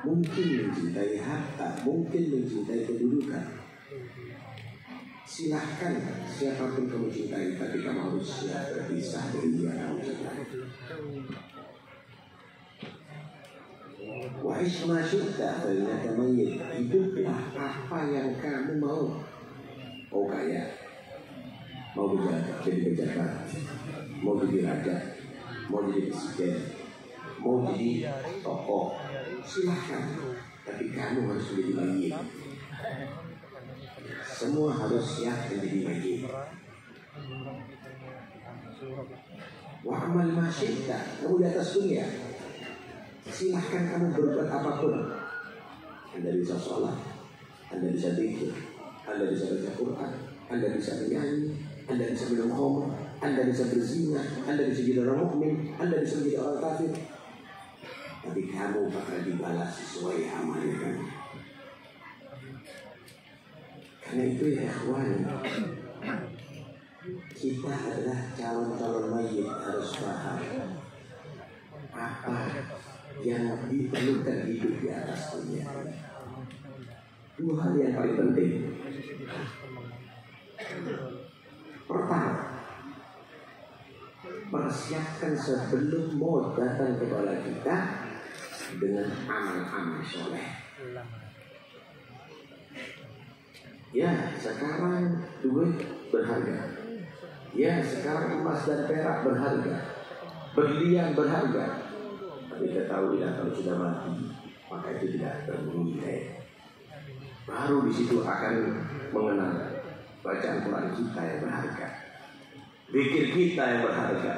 mungkin mencintai harta, mungkin mencintai kedudukan. Silahkan siapapun kamu cintai, tapi kamu harus siap berpisah dari dia kamu cintai. Wa isma syi'ta fa innaka mayyit. Hiduplah apa yang kamu mau. Mau kaya, mau jadi pejabat, mau jadi raja, mau jadi presiden, mau jadi tokoh, silahkan. Tapi kamu harus menjadi mayyit. Semua harus siap menjadi mayyit. Wa amal ma syi'ta. Kamu di atas dunia, silahkan kamu berbuat apapun. Anda bisa sholat, Anda bisa zikir, Anda bisa baca Quran, Anda bisa menyanyi, Anda bisa minum khamr, Anda bisa berzina, Anda bisa jadi orang mukmin, Anda bisa menjadi orang kafir. Tapi kamu bakal dibalas sesuai amalnya kamu. Karena itu ya ikhwan, kita adalah calon-calon mayyit harus paham apa yang diperlukan hidup di atas dunia. Dua hal yang paling penting. Pertama, persiapkan sebelum maut datang kepada kita dengan amal-amal soleh. Ya, sekarang duit berharga. Ya, sekarang emas dan perak berharga, berlian berharga. Tapi ketahuilah kalau sudah mati, maka itu tidak bernilai. Baru di situ akan mengenal bacaan Quran kita yang berharga, zikir kita yang berharga,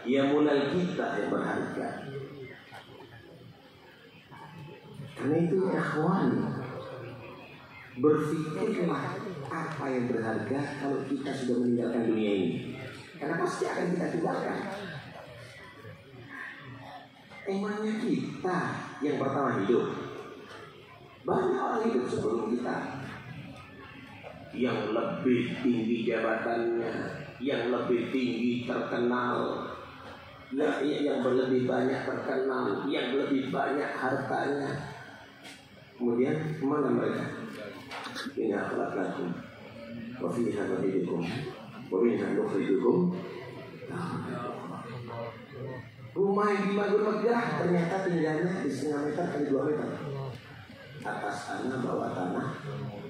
qiyamul kita yang berharga. Karena itu ikhwan, berpikirlah apa yang berharga kalau kita sudah meninggalkan dunia ini. Karena pasti akan kita tinggalkan. Emangnya kita yang pertama hidup? Banyak orang hidup sebelum kita, yang lebih tinggi jabatannya, yang lebih tinggi terkenal, yang lebih banyak terkenal, yang lebih banyak hartanya. Kemudian kemana mereka? Ini akhlakakum, wa fiha nu'idukum, wa minha nukhrijukum. Rumah yang di Magur Megah ternyata tinggalnya di 1,5 meter kali 2 meter. Atas tanah, bawah tanah,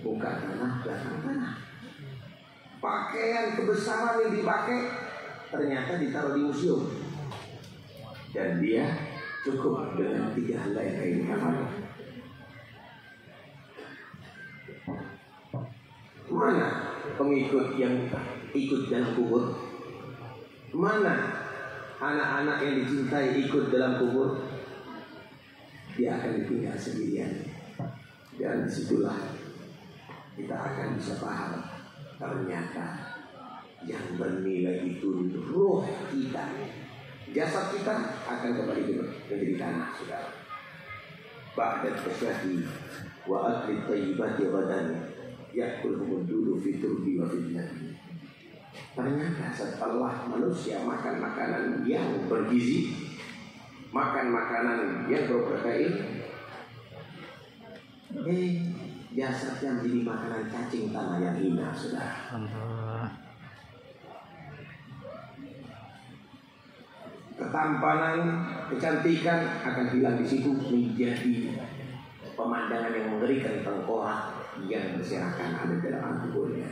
muka tanah, belakang tanah. Pakaian kebesaran yang dipakai ternyata ditaruh di museum. Dan dia cukup dengan 3 helai kain kafan. Mana pengikut yang ikut dalam kubur? Mana anak-anak yang dicintai ikut dalam kubur? Dia akan ditinggal sendirian. Dan disitulah kita akan bisa paham, ternyata yang bernilai itu ruh kita. Jasad kita akan kembali menjadi tanah, saudara. Ba'da tasyahhi wa akli thayyibati ghadan ya'kulhum dulu fi turbi wa fitnati. Ternyata setelah manusia makan makanan yang bergizi, makan makanan yang berprotein, jasadnya menjadi makanan cacing tanah yang hina, saudara. Ketampanan, kecantikan akan hilang di situ, menjadi pemandangan yang mengerikan, tengkorak yang berserakan ada dalam tubuhnya.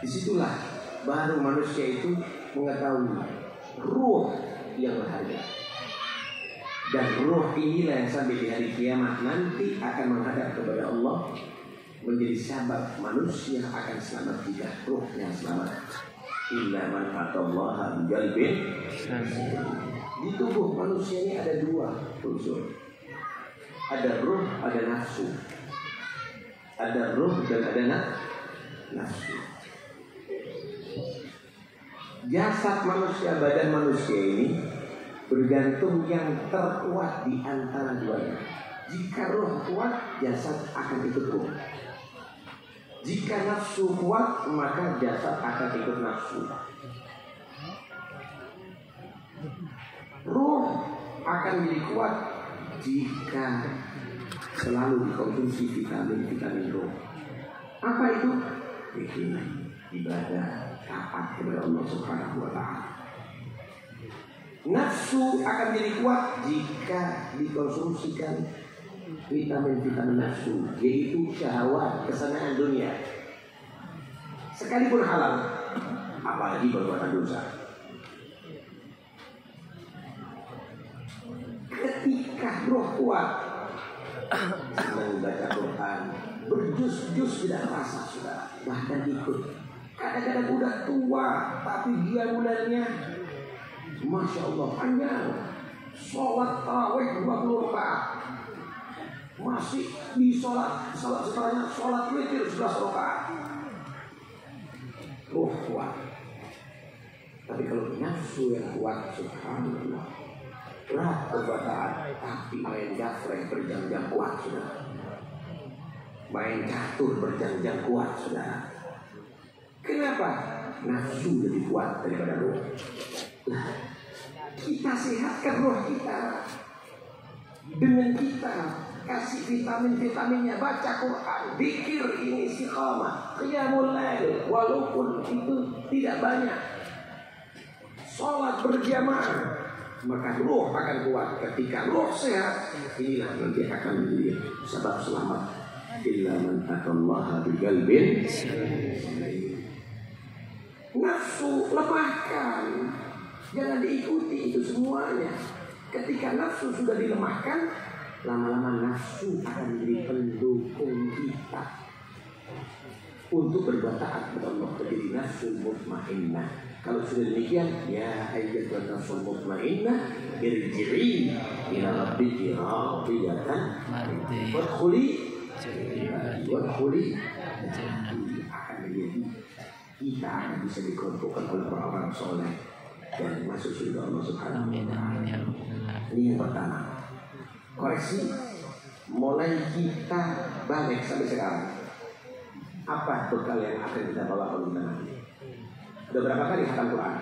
Disitulah baru manusia itu mengetahui ruh yang berharga. Dan ruh inilah yang sampai di hari kiamat nanti akan menghadap kepada Allah, menjadi sebab manusia akan selamat jika ruhnya selamat. Illa man atallaha biqalbin. Di tubuh manusia ini ada 2 unsur. Ada ruh, ada nafsu. Ada ruh dan ada nafsu. Jasad manusia, badan manusia ini bergantung yang terkuat di antara duanya. Jika ruh kuat, jasad akan ikut ruh. Jika nafsu kuat, maka jasad akan ikut nafsu. Ruh akan menjadi kuat jika selalu dikonsumsi vitamin roh. Apa itu? Zikir, ibadah, taat kepada Allah Subhanahu wa Ta'ala. Nafsu akan menjadi kuat jika dikonsumsikan vitamin nafsu, yaitu syahwat, kesenangan dunia, sekalipun halal, apalagi perbuatan dosa. Ketika roh kuat, senang baca Quran, berjus-jus tidak rasa sudah, bahkan ikut. Kadang-kadang udah tua, tapi dia mulanya Masya Allah panjang. Sholat tarawih 20 rakaat, masih di sholat setelahnya sholat witir 11 rakaat. Roh kuat. Tapi kalau nafsu yang kuat, subhanallah, berat perbuatan, tapi main gafreng berjam-jam kuat sudah, main catur berjam-jam kuat sudah. Kenapa? Nafsu lebih kuat daripada roh. Kita sehatkan roh kita dengan kita kasih vitaminnya, baca Quran, zikir, ini istiqamah, qiyamul lail, walaupun itu tidak banyak, sholat berjamaah, maka roh akan kuat. Ketika roh sehat, inilah nanti akan menjadi sebab selamat. Illa man atallaha biqalbin salim. Nafsu lemahkan, jangan diikuti itu semuanya. Ketika nafsu sudah dilemahkan, lama-lama nafsu akan menjadi pendukung kita untuk berbuat taat kepada Allah, menjadi nafsu mutmainnah. Kalau sudah demikian, ya ayyatuhan nafsul mutmainnah, irji'i ila rabbiki radiyatan wadkhuli akan menjadi kita akan bisa dikelompokkan oleh orang-orang soleh dan masuk surga Allah Subhanahu wa Ta'ala. Ini yang pertama. Koreksi, mulai kita balik sampai sekarang, apa bekal yang akan kita bawa kalau kita nanti? Udah berapa kali hatam Quran?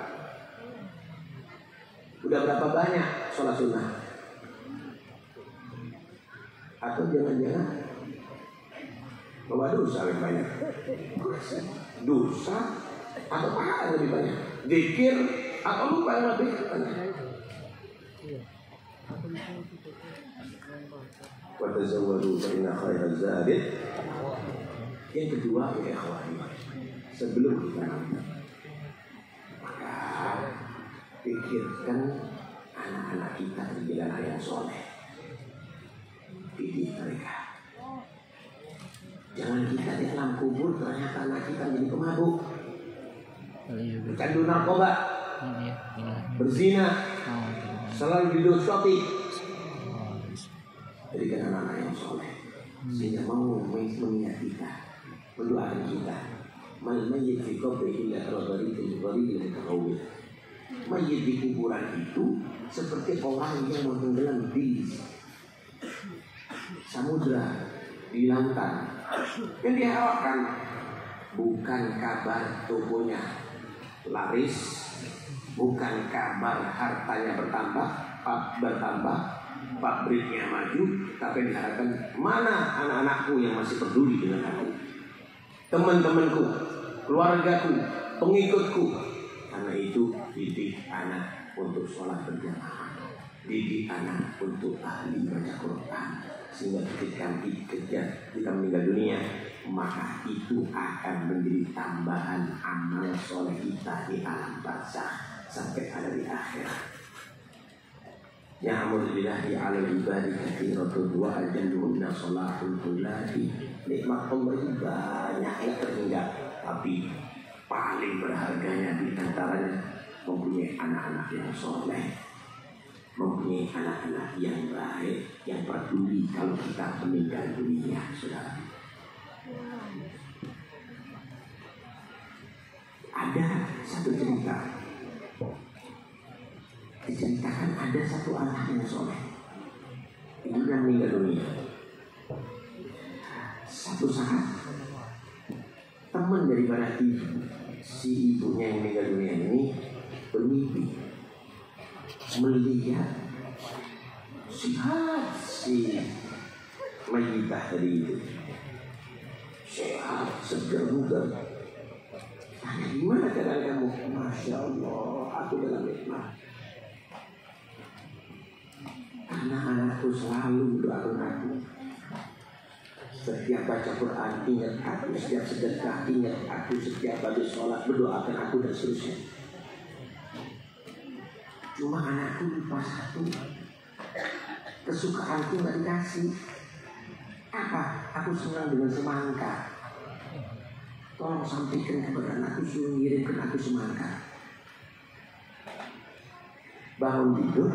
Udah berapa banyak sholat sunnah? Atau jangan-jangan bawa dosa lebih banyak? Dosa atau pahala lebih banyak? Zikir atau lupa yang lebih banyak? Wa tazawwadu fa inna khairaz zadi. Yang kedua, ya ikhwani, sebelum kita nonton, maka pikirkan anak-anak kita di jalan yang soleh, didik mereka. Jangan kita di alam kubur ternyata anak kita menjadi pemabuk, pecandu narkoba, berzina, selalu didosoti. Jadikan anak-anak yang soleh, sehingga mau mengingat kita, mendoakan kita. Mal mayyit fi qabri illa karabaritil mutaqawwil. Mayyit di kuburan itu seperti orang yang tenggelam di samudra, di lautan. Yang diharapkan bukan kabar tubuhnya laris, bukan kabar hartanya bertambah, pabriknya maju, tapi diharapkan mana anak-anakku yang masih peduli dengan aku, teman-temanku, keluargaku, pengikutku. Karena itu didik anak untuk sholat berjamaah, didik anak untuk ahli baca Quran, sehingga ketika kita meninggal dunia, maka itu akan menjadi tambahan amal soleh kita di alam barzakh sampai ada di akhirat. Ya alhamdulillahi ala ibadi kathiratu wa ajalluhunna salahul kullati. Nikmat Allah itu banyak yang terhingga, tapi paling berharganya di antaranya mempunyai anak-anak yang soleh, mempunyai anak-anak yang baik, yang peduli kalau kita meninggal dunia, saudara. Ada satu cerita, diceritakan ada satu anak yang soleh, ibunya meninggal dunia. Satu saat teman daripada ibu, si ibunya yang meninggal dunia ini bermimpi melihat sehat si Mayyitah tadi itu, sehat, segar bugar. Tanya gimana keadaan kamu? Masya Allah, aku dalam nikmat. Anak-anakku selalu doakan aku. Setiap baca Quran ingat aku, setiap sedekah ingat aku, setiap habis sholat berdoakan aku dan seterusnya. Cuma anakku lupa satu, kesukaanku nggak dikasih. Apa? Aku senang dengan semangka. Tolong sampaikan kepada anakku, suruh ngirimkan aku semangka. Bangun tidur,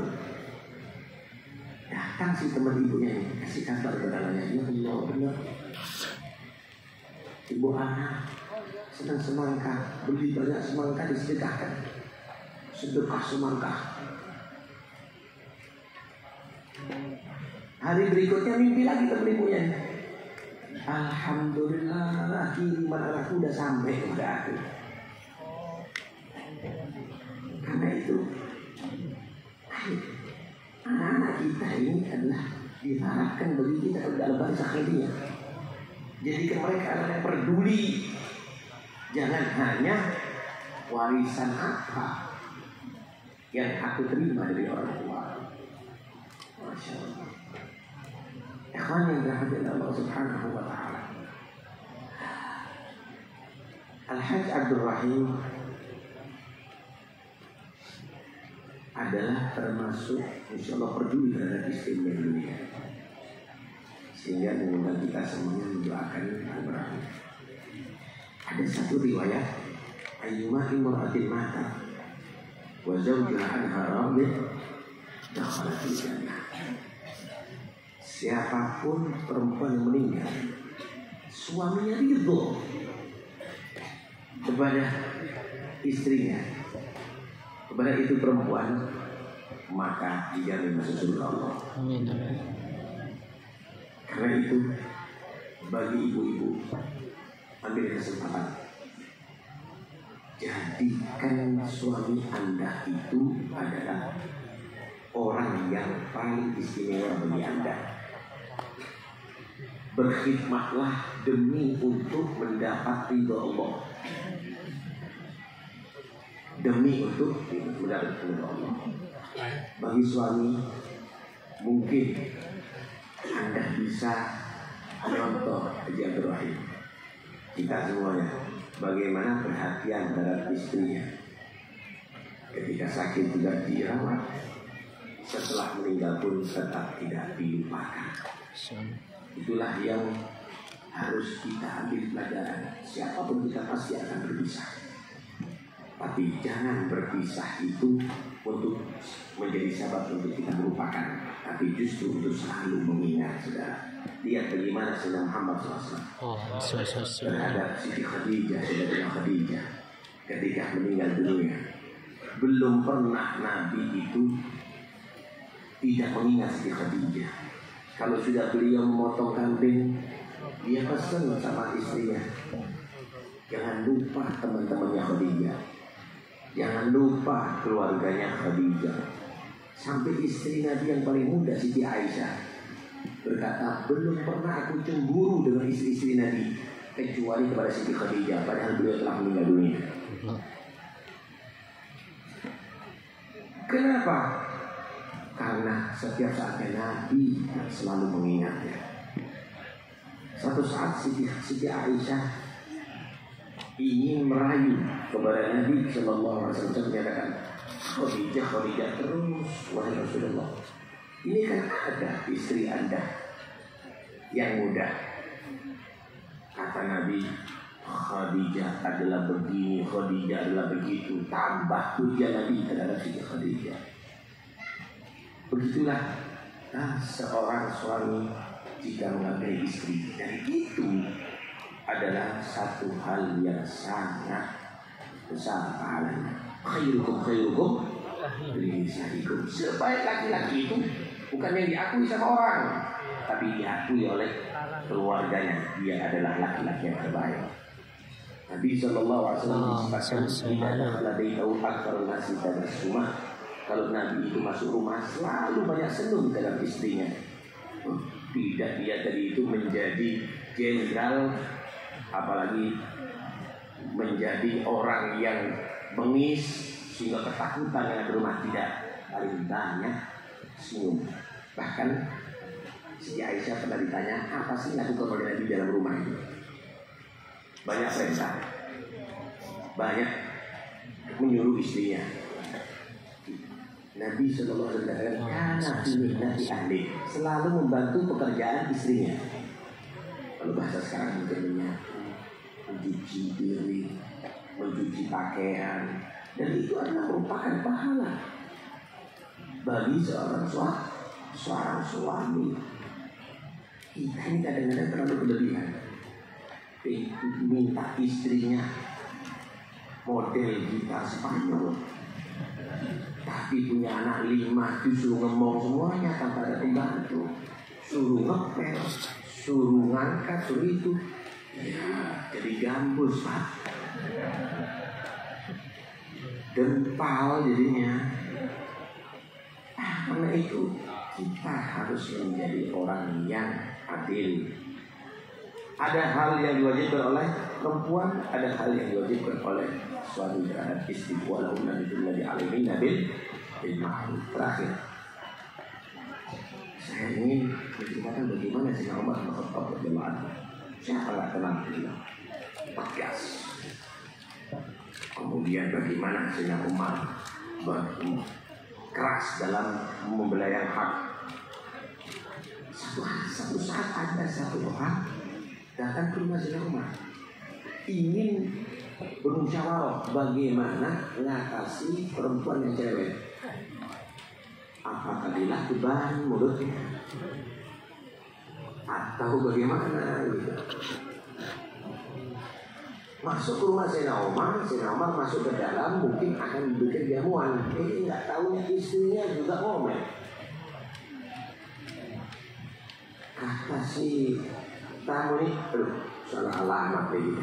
datang si teman ibunya ini, kasih kabar kepada anaknya, ya Allah benar, ibu anak senang semangka, beli banyak semangka disedekahkan, sedekah semangka. Hari berikutnya mimpi lagi teman ibunya, alhamdulillah kiriman anakku udah sampai kepada aku. Karena itu anak-anak kita ini adalah diharapkan bagi kita dalam barisan akhirnya. Jadikan mereka anak yang peduli. Jangan hanya warisan apa yang aku terima dari orang tua. Masya Allah. Ikhwan yang dirahmati Allah Subhanahu wa ta'ala. Al-Hajj Abdul Rahim adalah termasuk insya Allah peduli terhadap istrinya dunia, sehingga mengundang kita semuanya mendoakan Al-Rahim. Ada satu riwayat, ayyuma imra'atin mata wa zawjuha anha radin dakhalatil jannah. Siapapun perempuan yang meninggal, suaminya ridho kepada istrinya, kepada itu perempuan, maka dijamin masuk surga Allah. Amin. Karena itu bagi ibu-ibu, ambil kesempatan, jadikan suami Anda itu adalah orang yang paling istimewa bagi Anda. Berkhidmatlah demi untuk mendapat ridho Allah, demi untuk mendapat ridho Allah. Bagi suami, mungkin Anda bisa contoh Haji Abdul Rahim, kita semuanya, bagaimana perhatian terhadap istrinya ketika sakit tidak dirawat, setelah meninggal pun tetap tidak dilupakan. Itulah yang harus kita ambil pelajaran. Siapapun kita pasti akan berpisah, tapi jangan berpisah itu untuk menjadi sebab untuk kita melupakan, tapi justru untuk selalu mengingat. Saudara, lihat bagaimana Sayyidina Muhammad SAW terhadap Siti Khadijah, Sayyidatina Khadijah ketika meninggal dunia. Belum pernah Nabi itu tidak mengingat Siti Khadijah. Kalau sudah beliau memotong kambing, dia pesan sama istrinya, jangan lupa teman-temannya Khadijah, jangan lupa keluarganya Khadijah. Sampai istri Nabi yang paling muda, Siti Aisyah, berkata, belum pernah aku cemburu dengan istri-istri Nabi kecuali kepada Siti Khadijah, padahal beliau telah meninggal dunia. Kenapa? Karena setiap saatnya Nabi selalu mengingatnya. Suatu saat Siti Aisyah ingin merayu kepada Nabi Sallallahu Alaihi Wasallam, menyatakan, Khadijah terus, wahai Rasulullah, ini kan ada istri Anda yang muda. Kata Nabi, Khadijah adalah begini, Khadijah adalah begitu. Tambah pujian Nabi terhadap Siti Khadijah. Begitulah seorang suami jika menghargai istri, dan itu adalah satu hal yang sangat besar pahalanya. Khairukum linisaikum. Sebaik laki-laki itu bukan yang diakui sama orang, tapi diakui oleh keluarganya. Dia adalah laki-laki yang terbaik. Nabi Sallallahu Alaihi Wasallam disebutkan tidak ada baitahu aktsarun nasi tabassuma kalau Nabi itu masuk rumah selalu banyak senyum dalam istrinya. Tidak dia tadi itu menjadi jenderal, apalagi menjadi orang yang bengis sehingga ketakutan dengan rumah. Tidak, paling banyak senyum. Bahkan Siti Aisyah pernah ditanya, apa sih lakukan oleh Nabi dalam rumah itu? Banyak perintah, banyak menyuruh istrinya. Nabi SAW karena ini Nabi ahli selalu membantu pekerjaan istrinya. Kalau bahasa sekarang mungkin mencuci piring, mencuci pakaian, dan itu adalah merupakan pahala bagi seorang suami. Kita ini kadang-kadang terlalu berlebihan, minta istrinya model gitar Spanyol, tapi punya anak 5 disuruh ngomong semuanya tanpa ada pembantu, suruh ngepel, suruh ngangkat, suruh itu, ya jadi gambus Pak, dempal jadinya. Karena itu kita harus menjadi orang yang adil. Ada hal yang diwajibkan oleh perempuan, ada hal yang diwajibkan oleh suami terhadap istri. Walaupun Nabi alaihi nabil ma'ruf. Terakhir, saya ingin menceritakan bagaimana Sayyidina Umar bin Khattab radhiyallahu anhu. Siapa nggak kenal beliau? Tegas. Kemudian bagaimana Sayyidina Umar keras dalam membela yang hak. Satu saat ada satu orang datang ke rumah Sayyidina Umar, ingin bermusyawarah bagaimana mengatasi perempuan yang cewek. Apakah dilakukan mulutnya atau bagaimana gitu. Masuk ke rumah Sayyidina Umar masuk ke dalam, mungkin akan bikin jamuan. Ini nggak tahunya istrinya juga ngomel. Kata si tamu ini, salah alamat ini.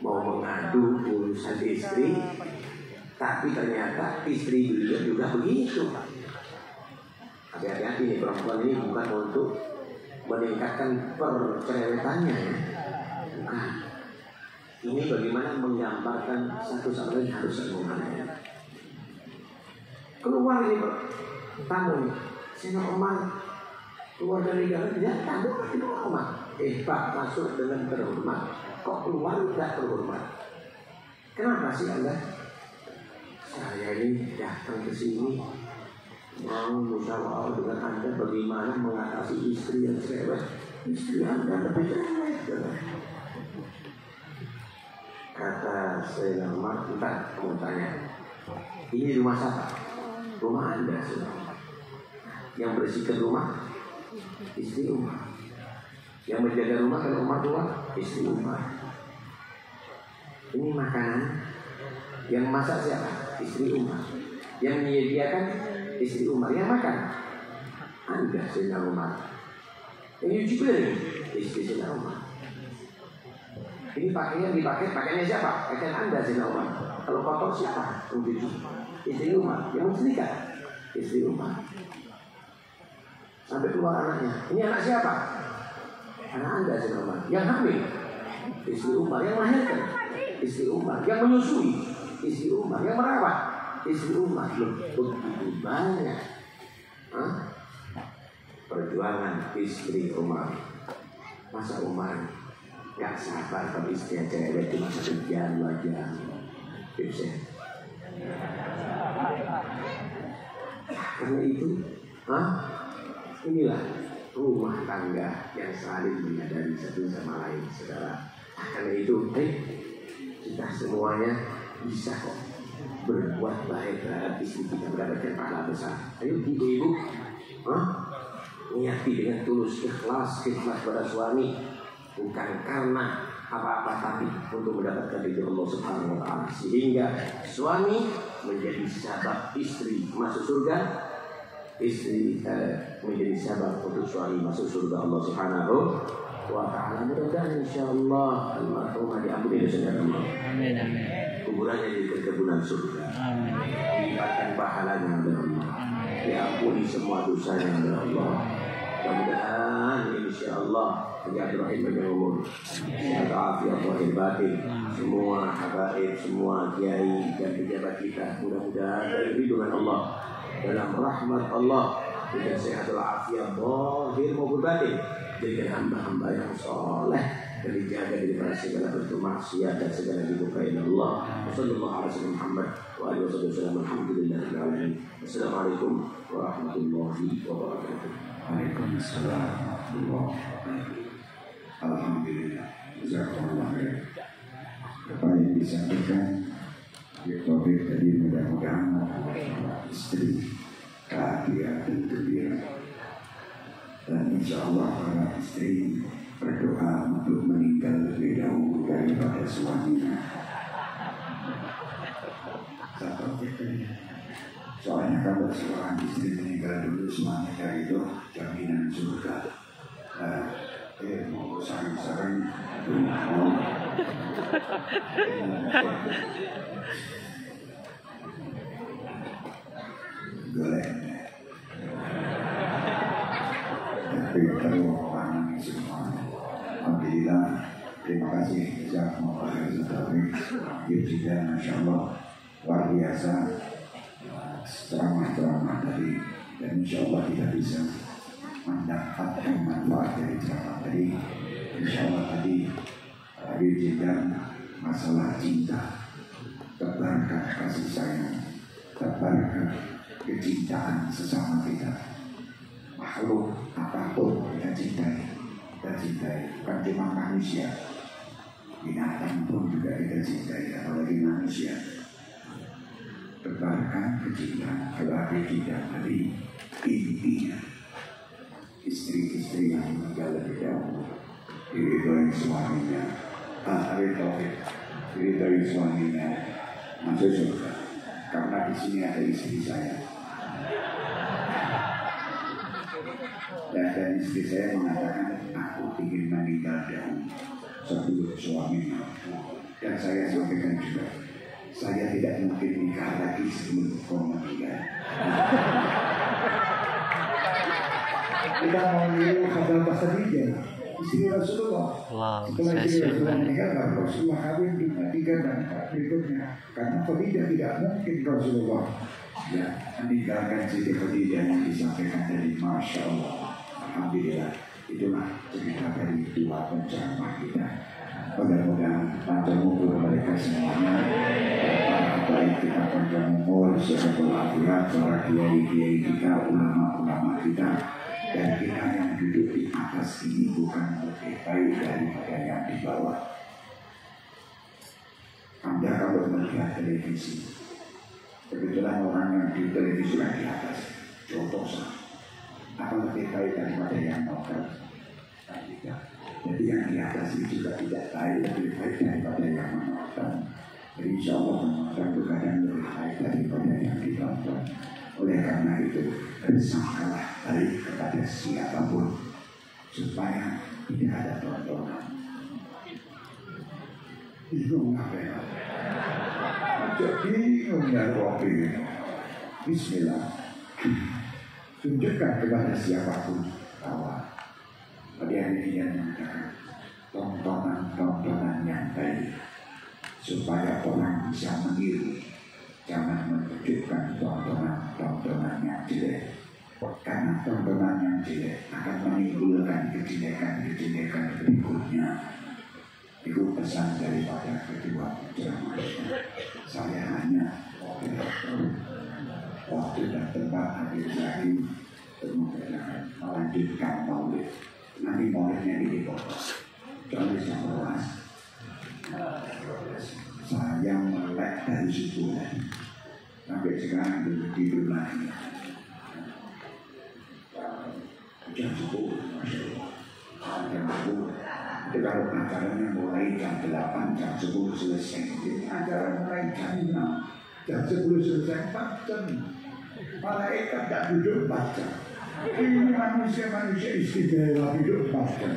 Mau mengadu urusan istri, tapi ternyata istri beliau juga begitu. Hati-hati nih, perempuan ini bukan untuk meningkatkan percerewetannya ya. Bukan. Ini bagaimana menggambarkan satu sama lain harus mengenai. Keluar ini tamu ini, Sayyidina Umar keluar dari dalam, dia tamu di rumah. Pak masuk dengan terhormat, kok keluar tidak terhormat? Kenapa sih Anda? Saya ini datang ke sini mau musyawarah dengan Anda bagaimana mengatasi istri yang cewek. Istri Anda lebih cewek. Kata Sayyidina Umar, entar kamu tanya, ini rumah siapa? Rumah Anda sudah. Yang bersihkan rumah istri Umar. Yang menjaga rumah kalau Umar keluar istri Umar. Ini makanan yang masak siapa? Istri Umar. Yang menyediakan istri Umar. Yang makan Anda Sayyidina Umar. Yang nyuci piring istri Sayyidina Umar. Ini pakaian dipakai, pakaiannya siapa? Pakaian Anda Sayyidina Umar. Kalau kotor siapa? Mencuci. Istri Umar. Yang mensetrika istri Umar. Sampai keluar anaknya. Ini anak siapa? Anak Anda Sayyidina Umar. Yang hamil istri Umar. Yang melahirkan istri Umar. Yang menyusui istri Umar. Yang merawat istri Umar. Begitu banyak perjuangan istri Umar. Masa Umar gak sabar kalau istrinya cewek cuma 1 jam 2 jam bisa. Karena itu inilah rumah tangga yang saling menyadari satu sama lain, saudara. Karena itu kita semuanya bisa kok berbuat baik terhadap istri kita, mendapatkan pahala besar. Ayo ibu-ibu niati dengan tulus, ikhlas pada suami, bukan karena apa-apa tapi untuk mendapatkan ridho Allah Subhanahu wa taala, sehingga suami menjadi sahabat istri masuk surga, istri menjadi sahabat untuk suami masuk surga Allah Subhanahu wa taala. Mudah-mudahan insyaallah almarhumah diampuni dosa-dosa Allah. Amin amin. Kuburannya jadi kebunan surga. Amin. Dilibatkan bahagia pahalanya ya Allah. Diampuni semua dosanya ya Allah. Mudah-mudahan insyaallah menjadi rahim bagi umur. Sehat afiat zahir batin. Semua habaib, semua kiai dan pejabat kita mudah-mudahan dari ridwan Allah, dalam rahmat Allah, dengan sehat afiat zahir maupun batin. Jadikan hamba-hamba yang soleh dan dijaga dari segala bentuk maksiat dan segala dibukain Allah. Wassallallahu ala sayyidina Muhammad wa alihi wasallam. Alhamdulillahirabbil alamin. Assalamualaikum warahmatullahi wabarakatuh. Waalaikumsalam warahmatullahi wabarakatuh. Alhamdulillah. Jazakallah khair. Apa yang disampaikan Topik tadi mudah-mudahan istri bahagia dan gembira. Dan insya Allah para istri berdoa untuk meninggal lebih dahulu daripada suaminya. Soalnya kalau seorang istri meninggal dulu suaminya itu jaminan surga. Mau saring-saring golek. Tapi kalau orang semua, alhamdulillah, terima kasih jazakumullah khairan. Juga masya Allah luar biasa ceramah-ceramah tadi, dan insya Allah kita bisa mendapatkan manfaat dari ceramah tadi. Insya Allah tadi juga masalah cinta, tebarkan kasih sayang, tebarkan kecintaan sesama kita. Makhluk apapun kita cintai, bukan cuma manusia, binatang pun juga kita cintai, apalagi manusia. Tebarkan kecintaan kepada kita tadi intinya. Istri-istri yang meninggal lebih dahulu diridhoi suaminya, diridhoi suaminya masuk surga. Karena di sini ada istri saya. Dan istri saya mengatakan aku ingin meninggal dahulu sebelum suaminya. Dan saya sampaikan juga, saya tidak mungkin nikah lagi sebelum kau meninggal. Kita mau niru kata bahasa dia, istri Rasulullah. Setelah istri Rasulullah meninggal, Rasulullah kawin dengan 3 dan 4 berikutnya. Karena Khadijah tidak mungkin Rasulullah meninggalkan Siti Khadijah yang disampaikan tadi. Masya Allah. Alhamdulillah, itulah cerita dari 2 penceramah kita. Mudah-mudahan panjang umur mereka semuanya, para baik kita panjang umur, sehat walafiat, para kiai-kiai kita, ulama-ulama kita, dan kita yang duduk di atas ini bukan lebih baik daripada yang di bawah. Anda kalau melihat televisi, kebetulan orang yang di televisi yang di atas, contoh apa lebih baik daripada yang bawah? Tidak. Jadi yang di atas itu juga tidak baik, lebih baik daripada yang menonton. Jadi insya Allah menonton itu kadang lebih baik daripada yang ditonton. Oleh karena itu bersangkalah baik kepada siapapun supaya tidak ada tontonan. Bingung apa ya? Jadi mengenai kopi ini. Bismillah. Tunjukkan kepada siapapun bahwa pada hari ini yang mengatakan tontonan-tontonan yang baik supaya orang bisa meniru. Jangan menunjukkan tontonan-tontonan yang jelek, karena tontonan yang jelek akan menimbulkan kejelekan-kejelekan berikutnya. Itu pesan daripada kedua penceramah. Saya hanya waktu dan tempat hadir lagi untuk melanjutkan maulid. Nanti maulidnya ini dipotong. Jadi saya melek dari subuh sampai sekarang belum tidur lagi. Jam 10, Masya Allah. Jam 10. Itu kalau acaranya mulai jam 8, jam 10 selesai. Jadi acara mulai jam 6, jam 10 selesai 4 jam. Malaikat tak duduk 4 jam. Ini manusia istimewa hidup 4 jam.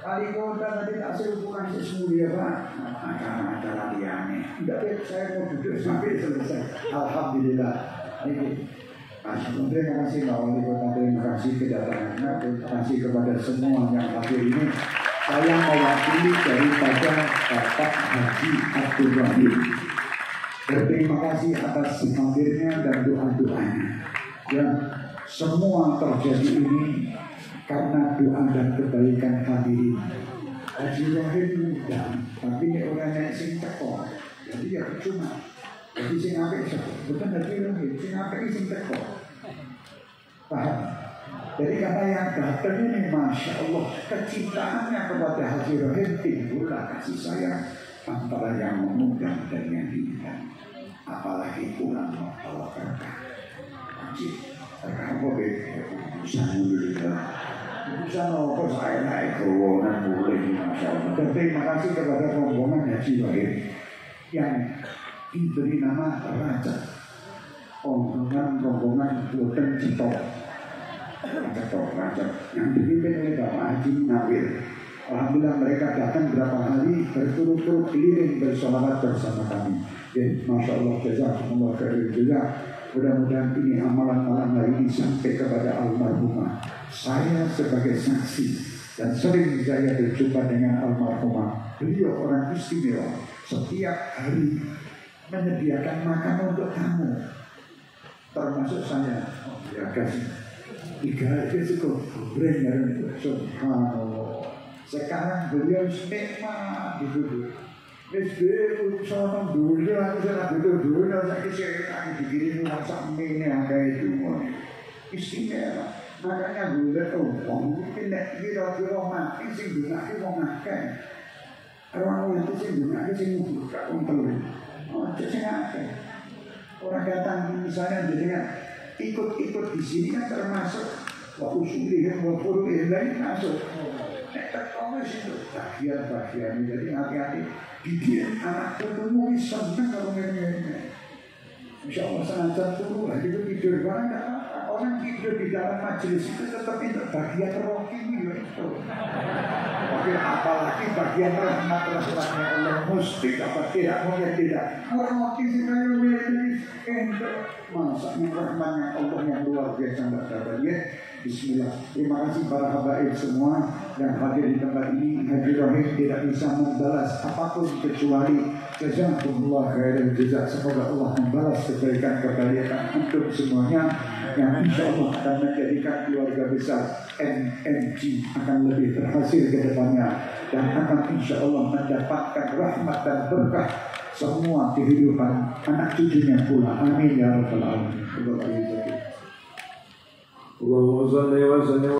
Kali kota tadi tak seukuran semulia Pak. Acara-acara liane. Tidak, saya mau duduk sampai selesai. Alhamdulillah. ini. Terima kasih Pak Wali Kota, terima kasih kedatangannya, terima kasih kepada semua yang hadir ini. Saya mewakili daripada Bapak Haji Abdul Rahim. Berterima kasih atas hadirnya dan doa-doanya. Dan semua terjadi ini karena doa dan kebaikan hadirin. Haji Rahim mudah, tapi ini orangnya sing teko, jadi ya percuma. Jadi sing apik bukan Haji Rahim, sing apik sing teko. Paham? Jadi kata yang datang ini, Masya Allah, kecintaannya kepada Haji Rahim timbullah kasih sayang antara yang mengundang dan yang diundang. Apalagi pulang Allah berkah. Haji, apa bisa alhamdulillah. Bisa nopo saya naik rombongan boleh, Masya Allah. Dan terima kasih kepada rombongan Haji Rahim yang diberi nama Raja. Rombongan Boten Cito. Raja yang dipimpin oleh Bapak Haji Nawir. Alhamdulillah mereka datang berapa hari berturut-turut keliling bersolawat bersama kami. Masya Allah, jazakumullah khairan jazaa. Mudah-mudahan ini amalan malam hari ini sampai kepada almarhumah. Saya sebagai saksi dan sering saya berjumpa dengan almarhumah. Beliau orang istimewa. Setiap hari menyediakan makan untuk tamu, termasuk saya. Ya kasih 3 hari cukup. Benar, subhanallah. Sekarang beliau nikmat duduk. Wis sono dulu aku sana dulu saya kisah dikirim WhatsApp ini ada itu istimewa. Makanya gue wong iki nek kira-kira mati sing dunake wong akeh. Orang itu sing dunake sing buka wong telu. Oh, sing akeh. Orang datang misalnya dengan ikut-ikut di sini kan termasuk wa usulihim wa furu'ihim lain masuk. Nek terkongsi itu bagian-bagian jadi hati-hati. Dididik anak putumu senang kalau ngene-ngene. Insya Allah senajan turu itu tidur barang orang tidur di dalam majelis itu tetap itu bagian rohki itu. Tapi apalagi bagian rahmat-rahmatnya Allah mesti dapat tidak mungkin tidak. Rohki sekali ini untuk masaknya rahmatnya Allah yang luar biasa dapat ya. Bismillah. Terima kasih para habaib semua yang hadir di tempat ini. Haji Rahim tidak bisa membalas apapun kecuali jazakumullah khairan jazaa. Semoga Allah membalas kebaikan untuk semuanya yang insya Allah akan menjadikan keluarga besar MMG akan lebih berhasil ke depannya dan akan insya Allah mendapatkan rahmat dan berkah semua kehidupan anak cucunya pula. Amin ya rabbal alamin. Allahumma shalli wa sallim